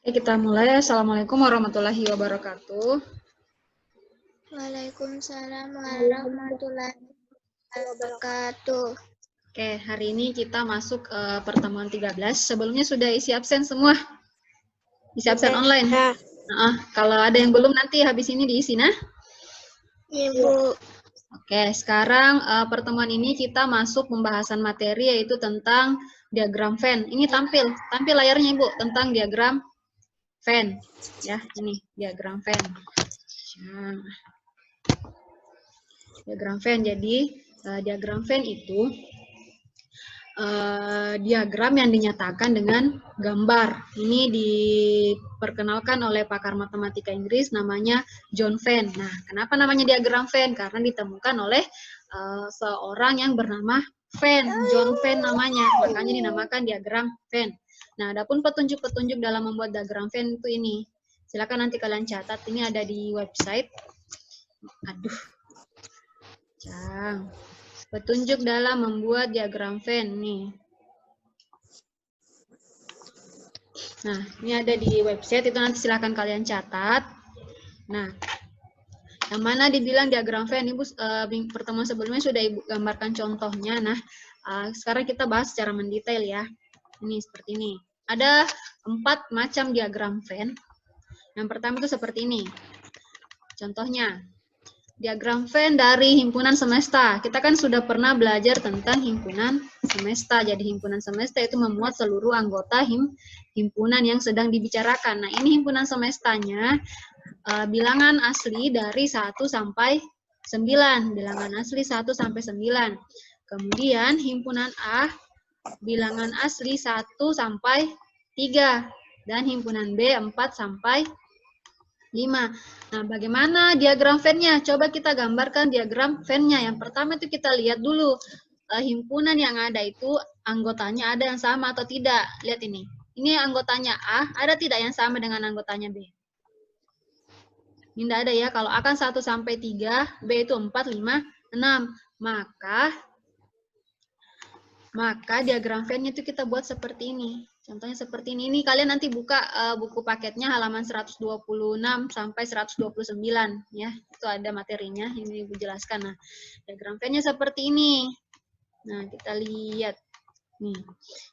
Oke, kita mulai. Assalamualaikum warahmatullahi wabarakatuh. Waalaikumsalam warahmatullahi wabarakatuh. Oke, hari ini kita masuk pertemuan 13. Sebelumnya sudah isi absen semua? Isi absen online? Kalau ada yang belum nanti habis ini diisi, nah? Ibu. Oke, sekarang pertemuan ini kita masuk pembahasan materi yaitu tentang diagram Venn. Ini tampil layarnya Ibu tentang diagram Venn. Ya, ini diagram Venn. Nah, diagram Venn. Jadi, diagram Venn itu diagram yang dinyatakan dengan gambar. Ini diperkenalkan oleh pakar matematika Inggris namanya John Venn. Nah, kenapa namanya diagram Venn? Karena ditemukan oleh seorang yang bernama Venn, John Venn namanya. Makanya dinamakan diagram Venn. Nah, adapun petunjuk-petunjuk dalam membuat diagram Venn itu ini. Silakan nanti kalian catat. Ini ada di website. Aduh. Petunjuk dalam membuat diagram Venn nih. Nah, ini ada di website, itu nanti silahkan kalian catat. Nah, yang mana dibilang diagram Venn, Ibu pertemuan sebelumnya sudah Ibu gambarkan contohnya. Nah, sekarang kita bahas secara mendetail ya. Ini seperti ini. Ada 4 macam diagram Venn. Yang pertama itu seperti ini. Contohnya, diagram Venn dari himpunan semesta. Kita kan sudah pernah belajar tentang himpunan semesta. Jadi himpunan semesta itu memuat seluruh anggota himpunan yang sedang dibicarakan. Nah, ini himpunan semestanya bilangan asli dari 1 sampai 9. Bilangan asli 1 sampai 9. Kemudian himpunan A bilangan asli 1 sampai 3 dan himpunan B 4 sampai 5. Nah, bagaimana diagram Venn-nya? Coba kita gambarkan diagram Venn-nya. Yang pertama itu kita lihat dulu himpunan yang ada itu anggotanya ada yang sama atau tidak. Lihat ini. Ini anggotanya A, ada tidak yang sama dengan anggotanya B? Ini tidak ada ya. Kalau A kan 1 sampai 3, B itu 4, 5, 6. Maka diagram Venn-nya itu kita buat seperti ini. Contohnya seperti ini. Ini kalian nanti buka buku paketnya halaman 126 sampai 129 ya. Itu ada materinya yang Ibu jelaskan. Nah, diagram Venn-nya seperti ini. Nah, kita lihat. Nih,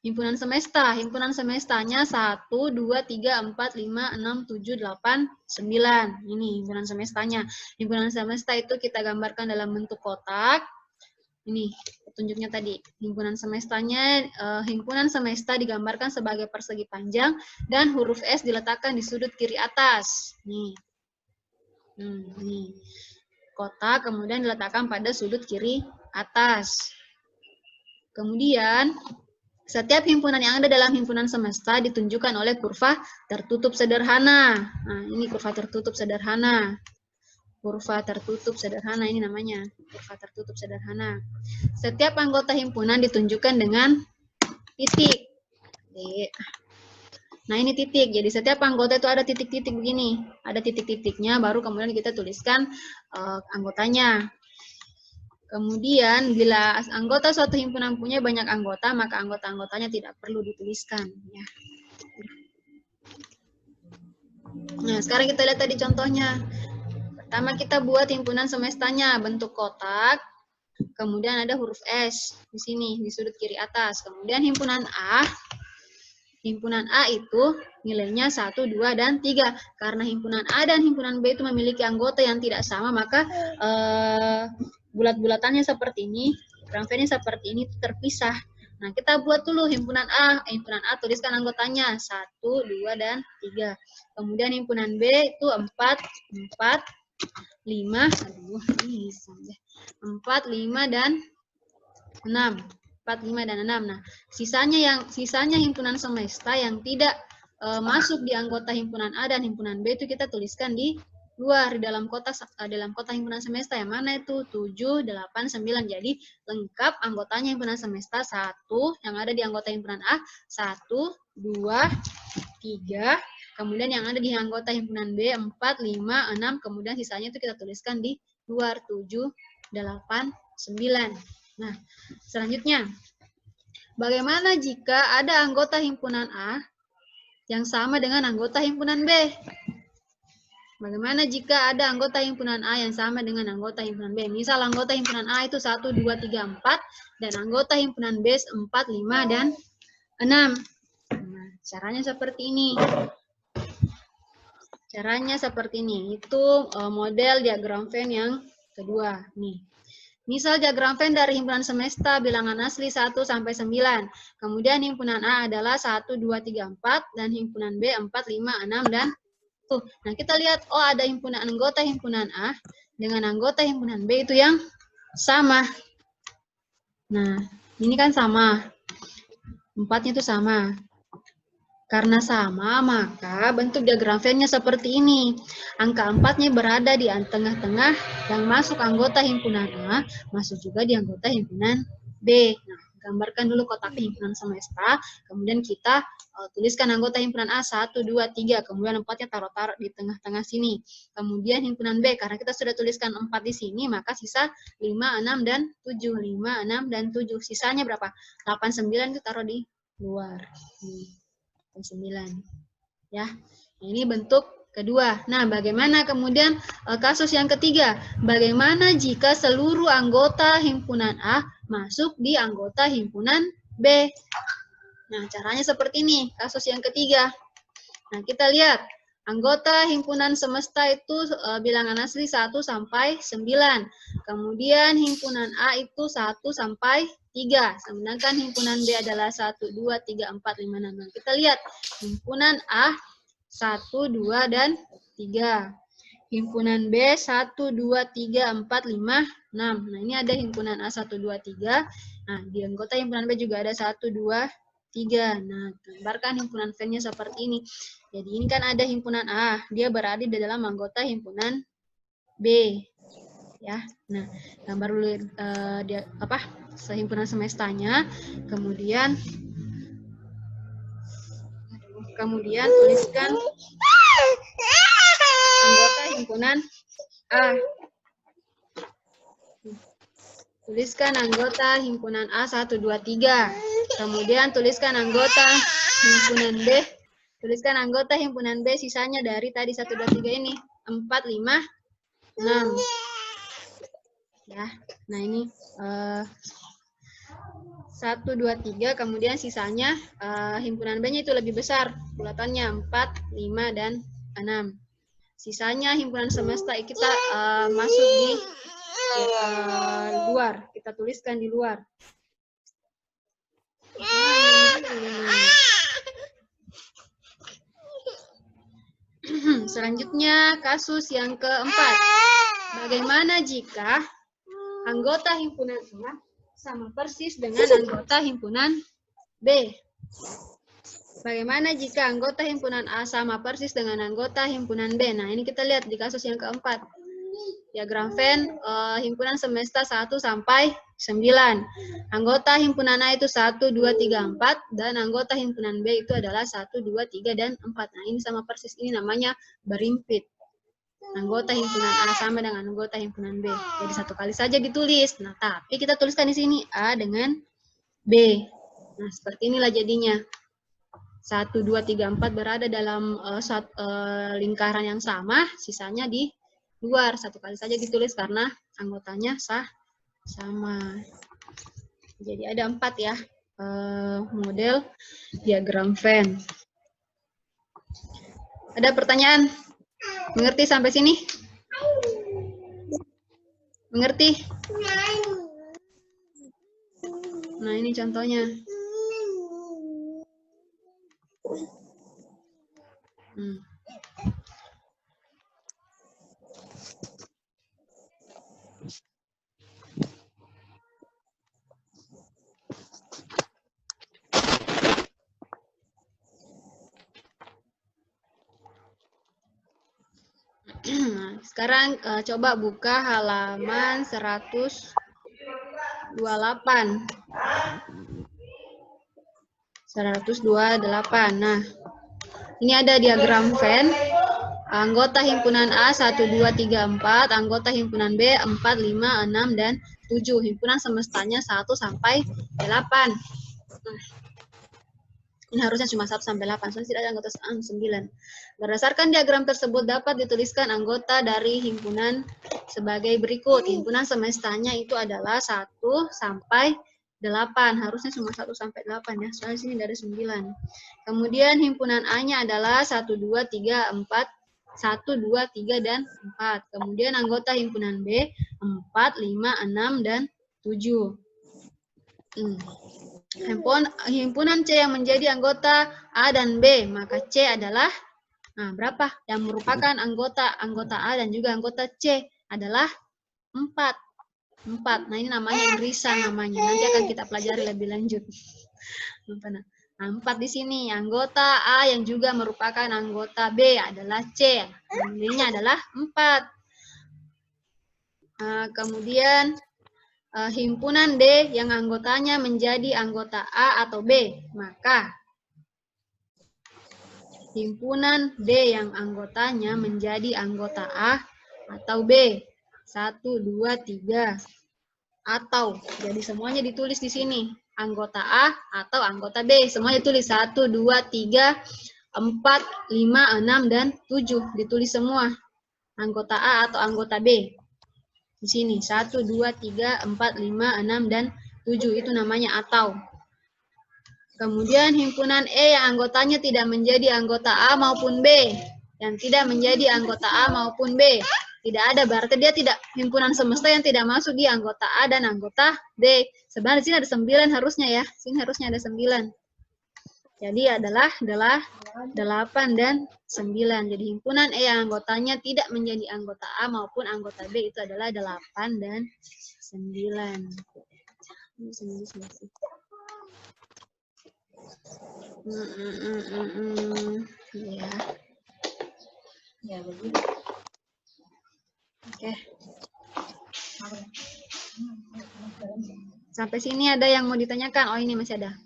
himpunan semesta. Himpunan semestanya 1, 2, 3, 4, 5, 6, 7, 8, 9. Ini himpunan semestanya. Himpunan semesta itu kita gambarkan dalam bentuk kotak. Ini petunjuknya tadi. Himpunan semestanya, himpunan semesta digambarkan sebagai persegi panjang dan huruf S diletakkan di sudut kiri atas. Nih. Nih. Kotak kemudian diletakkan pada sudut kiri atas. Kemudian, setiap himpunan yang ada dalam himpunan semesta ditunjukkan oleh kurva tertutup sederhana. Nah, ini kurva tertutup sederhana. Kurva tertutup sederhana ini namanya. Kurva tertutup sederhana. Setiap anggota himpunan ditunjukkan dengan titik. Nah, ini titik. Jadi, setiap anggota itu ada titik-titik begini. Ada titik-titiknya, baru kemudian kita tuliskan anggotanya. Kemudian, bila anggota suatu himpunan punya banyak anggota, maka anggota-anggotanya tidak perlu dituliskan. Ya. Nah, sekarang kita lihat tadi contohnya. Pertama kita buat himpunan semestanya, bentuk kotak. Kemudian ada huruf S di sini, di sudut kiri atas. Kemudian himpunan A itu nilainya 1, 2, dan 3. Karena himpunan A dan himpunan B itu memiliki anggota yang tidak sama, maka bulat-bulatannya seperti ini, diagram Venn-nya seperti ini terpisah. Nah, kita buat dulu himpunan A. Himpunan A tuliskan anggotanya 1, 2, dan 3. Kemudian himpunan B itu 4, 5, 4, 5, dan 6. 4, 5, dan 6. Nah, sisanya himpunan semesta yang tidak masuk di anggota himpunan A dan himpunan B itu kita tuliskan di luar dalam kotak himpunan semesta yang mana itu 7, 8, 9. Jadi lengkap anggotanya himpunan semesta 1 yang ada di anggota himpunan A 1, 2, 3. Kemudian yang ada di anggota himpunan B 4, 5, 6. Kemudian sisanya itu kita tuliskan di luar 7, 8, 9. Nah, selanjutnya, bagaimana jika ada anggota himpunan A yang sama dengan anggota himpunan B. Bagaimana jika ada anggota himpunan A yang sama dengan anggota himpunan B? Misal anggota himpunan A itu 1, 2, 3, 4, dan anggota himpunan B 4, 5, dan 6. Nah, caranya seperti ini. Caranya seperti ini. Itu model diagram Venn yang kedua. Nih. Misal diagram Venn dari himpunan semesta bilangan asli 1 sampai 9. Kemudian himpunan A adalah 1, 2, 3, 4, dan himpunan B 4, 5, 6, dan tuh. Nah, kita lihat, oh ada anggota himpunan A dengan anggota himpunan B itu yang sama. Nah, ini kan sama. 4-nya itu sama. Karena sama, maka bentuk diagram Venn-nya seperti ini. Angka 4-nya berada di tengah-tengah, yang masuk anggota himpunan A, masuk juga di anggota himpunan B. Nah, gambarkan dulu kotak himpunan semesta, kemudian kita tuliskan anggota himpunan A 1, 2, 3, kemudian 4-nya taruh di tengah-tengah sini. Kemudian himpunan B, karena kita sudah tuliskan 4 di sini, maka sisa 5, 6, dan 7. 5, 6, dan 7. Sisanya berapa? 8, 9 itu taruh di luar. 9. Ya, ini bentuk kedua. Nah, bagaimana kemudian kasus yang ketiga? Bagaimana jika seluruh anggota himpunan A masuk di anggota himpunan B? Nah, caranya seperti ini, kasus yang ketiga. Nah, kita lihat, anggota himpunan semesta itu bilangan asli 1 sampai 9. Kemudian himpunan A itu 1 sampai 3. Sedangkan himpunan B adalah 1, 2, 3, 4, 5, 6. Nah, kita lihat, himpunan A 1, 2, dan 3. Himpunan B 1, 2, 3, 4, 5, 6. Nah, ini ada himpunan A 1, 2, 3. Nah, di anggota himpunan B juga ada 1, 2, 3. Nah, gambarkan himpunan Venn-nya seperti ini. Jadi ini kan ada himpunan A, dia berada di dalam anggota himpunan B. Ya. Nah, gambar dulu himpunan semestanya, kemudian tuliskan anggota himpunan A. Tuliskan anggota himpunan A 1, 2, 3. Kemudian tuliskan anggota himpunan B. Tuliskan anggota himpunan B sisanya dari tadi 1, 2, 3 ini. 4, 5, 6. Ya. Nah, ini 1, 2, 3. Kemudian sisanya himpunan B-nya itu lebih besar. Bulatannya 4, 5, dan 6. Sisanya himpunan semesta kita masuk di luar. Kita tuliskan di luar. Selanjutnya, kasus yang keempat. Bagaimana jika anggota himpunan A sama persis dengan anggota himpunan B? Bagaimana jika anggota himpunan A sama persis dengan anggota himpunan B? Nah, ini kita lihat di kasus yang keempat. Diagram Venn himpunan semesta 1 sampai 9. Anggota himpunan A itu 1, 2, 3, 4. Dan anggota himpunan B itu adalah 1, 2, 3, dan 4. Nah, ini sama persis. Ini namanya berimpit. Anggota himpunan A sama dengan anggota himpunan B. Jadi satu kali saja ditulis. Nah, tapi kita tuliskan di sini A dengan B. Nah, seperti inilah jadinya. 1, 2, 3, 4 berada dalam lingkaran yang sama, sisanya di luar. Satu kali saja ditulis karena anggotanya sama. Jadi ada 4 ya model diagram Venn. Ada pertanyaan? Mengerti sampai sini? Mengerti? Nah, ini contohnya. Nah, sekarang coba buka halaman 128. 128. Nah, ini ada diagram Venn. Anggota himpunan A 1, 2, 3, 4. Anggota himpunan B 4, 5, 6, dan 7. Himpunan semestanya 1 sampai 8. Nah, Ini harusnya cuma 1 sampai 8, soalnya tidak ada anggota 9. Berdasarkan diagram tersebut dapat dituliskan anggota dari himpunan sebagai berikut. Himpunan semestanya itu adalah 1 sampai 8. Harusnya cuma 1 sampai 8 ya, soalnya sini dari 9. Kemudian himpunan A-nya adalah 1, 2, 3, 4. 1, 2, 3, dan 4. Kemudian anggota himpunan B 4, 5, 6, dan 7. Himpunan C yang menjadi anggota A dan B, maka C adalah berapa? Yang merupakan anggota A dan juga anggota C adalah 4. 4. Nah, ini namanya irisan namanya. Nanti akan kita pelajari lebih lanjut. 4 di sini. Anggota A yang juga merupakan anggota B adalah C. Nilainya adalah 4. Kemudian himpunan D yang anggotanya menjadi anggota A atau B, maka himpunan D yang anggotanya menjadi anggota A atau B. 1, 2, 3. Atau, jadi semuanya ditulis di sini. Anggota A atau anggota B. Semuanya ditulis 1, 2, 3, 4, 5, 6, dan 7. Ditulis semua. Anggota A atau anggota B. Di sini 1, 2, 3, 4, 5, 6, dan 7 itu namanya atau. Kemudian himpunan E yang anggotanya tidak menjadi anggota A maupun B. Yang tidak menjadi anggota A maupun B. Tidak ada, berarti dia tidak himpunan semesta yang tidak masuk di anggota A dan anggota B. Sebenarnya di sini ada 9 harusnya ya. Sini harusnya ada 9. Jadi adalah 8 dan 9. Jadi himpunan E yang anggotanya tidak menjadi anggota A maupun anggota B itu adalah 8 dan 9. Ya. Ya begitu. Oke. Sampai sini ada yang mau ditanyakan? Oh, ini masih ada.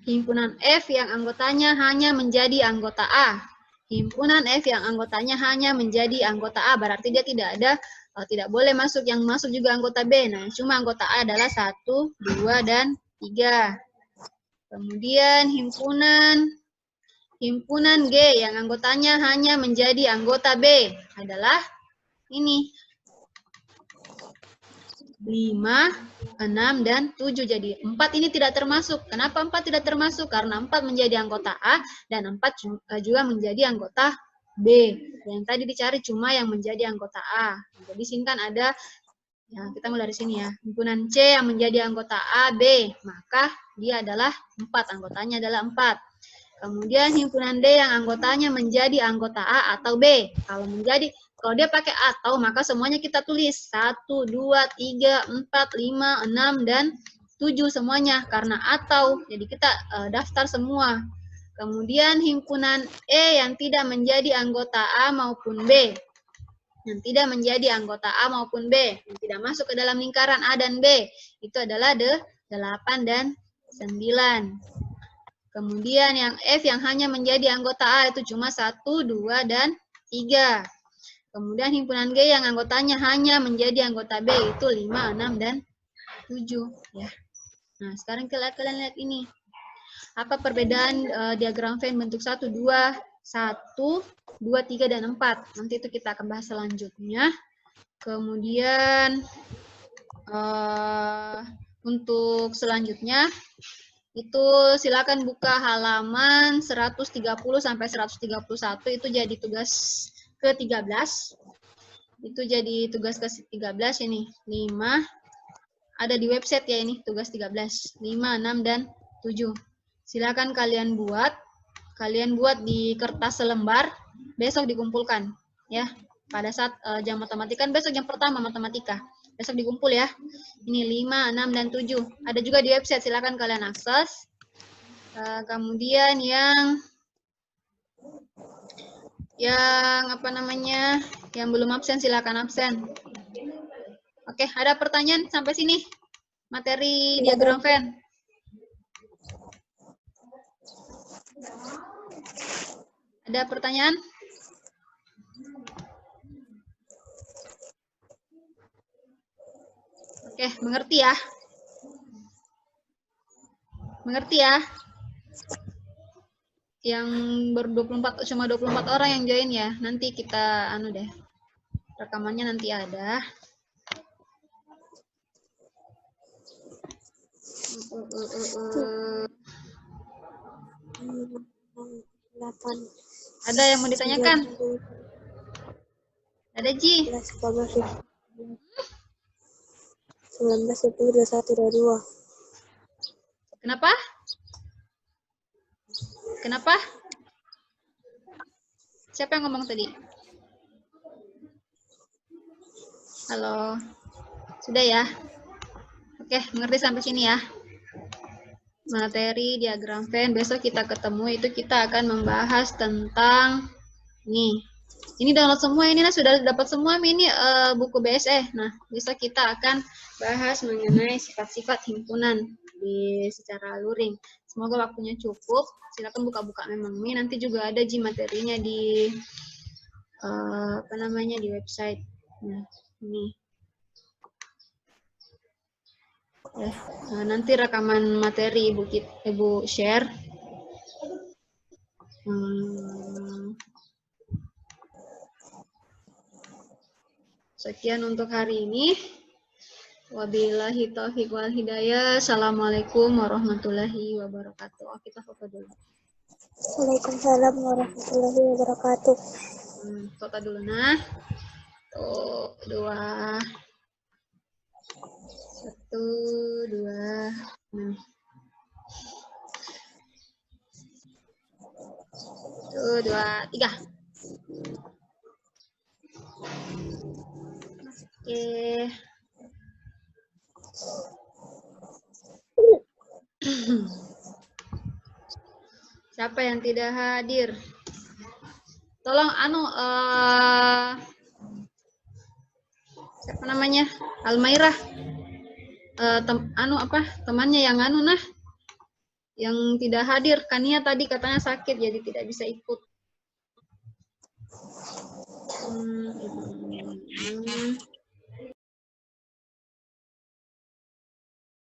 Himpunan F yang anggotanya hanya menjadi anggota A. Himpunan F yang anggotanya hanya menjadi anggota A, berarti dia tidak boleh masuk. Yang masuk juga anggota B. Nah, cuma anggota A adalah 1, 2, dan 3. Kemudian himpunan G yang anggotanya hanya menjadi anggota B adalah ini. 5, 6, dan 7. Jadi 4 ini tidak termasuk. Kenapa 4 tidak termasuk? Karena 4 menjadi anggota A dan 4 juga menjadi anggota B. Yang tadi dicari cuma yang menjadi anggota A. Jadi sini kan ada, ya kita mulai dari sini ya. Himpunan C yang menjadi anggota A, B. Maka dia adalah 4. Anggotanya adalah 4. Kemudian himpunan D yang anggotanya menjadi anggota A atau B. Kalau dia pakai atau, maka semuanya kita tulis. 1, 2, 3, 4, 5, 6, dan 7 semuanya. Karena atau, jadi kita daftar semua. Kemudian himpunan E yang tidak menjadi anggota A maupun B. Yang tidak menjadi anggota A maupun B. Yang tidak masuk ke dalam lingkaran A dan B. Itu adalah 8 dan 9. Kemudian yang F yang hanya menjadi anggota A itu cuma 1, 2, dan 3. Kemudian himpunan G yang anggotanya hanya menjadi anggota B itu 5, 6, dan 7. Ya. Nah, sekarang kalian lihat ini. Apa perbedaan diagram Venn bentuk 1, 2, 3, dan 4. Nanti itu kita akan bahas selanjutnya. Kemudian untuk selanjutnya, itu silakan buka halaman 130 sampai 131, itu jadi tugas ke-13. Itu jadi tugas ke-13 ini. 5. Ada di website ya ini, tugas 13. 5, 6, dan 7. Silakan kalian buat. Kalian buat di kertas selembar, besok dikumpulkan. Ya, pada saat jam matematika, kan besok jam pertama matematika. Besok dikumpul ya. Ini 5, 6, dan 7. Ada juga di website, silakan kalian akses. Kemudian yang yang belum absen silakan absen. Oke, ada pertanyaan sampai sini? Materi diagram Venn. Ada pertanyaan? Oke, mengerti ya? Mengerti ya? yang cuma 24 orang yang join ya. Nanti kita anu deh. Rekamannya nanti ada. Ada yang mau ditanyakan? Ada Ji? 19, 10, 21, 22. Kenapa? Kenapa? Siapa yang ngomong tadi? Halo. Sudah ya? Oke, mengerti sampai sini ya. Materi diagram Venn, besok kita ketemu, itu kita akan membahas tentang nih. Ini download semua ini, nah sudah dapat semua ini buku BSE. Nah, besok kita akan bahas mengenai sifat-sifat himpunan secara luring. Semoga waktunya cukup. Silakan buka-buka memang ini. Nanti juga ada materinya di di website. Nah, ini. Nah, nanti rekaman materi Ibu share. Sekian untuk hari ini. Wabillahi taufiq wal hidayah. Assalamualaikum warahmatullahi wabarakatuh. Kita foto dulu. Waalaikumsalam warahmatullahi wabarakatuh. Foto dulu nah. Tuh, 2. 1, 2. Nah. Tuh, 2, 3. Oke. Siapa yang tidak hadir? Tolong siapa namanya? Almairah. Temannya yang yang tidak hadir. Kania tadi katanya sakit jadi tidak bisa ikut.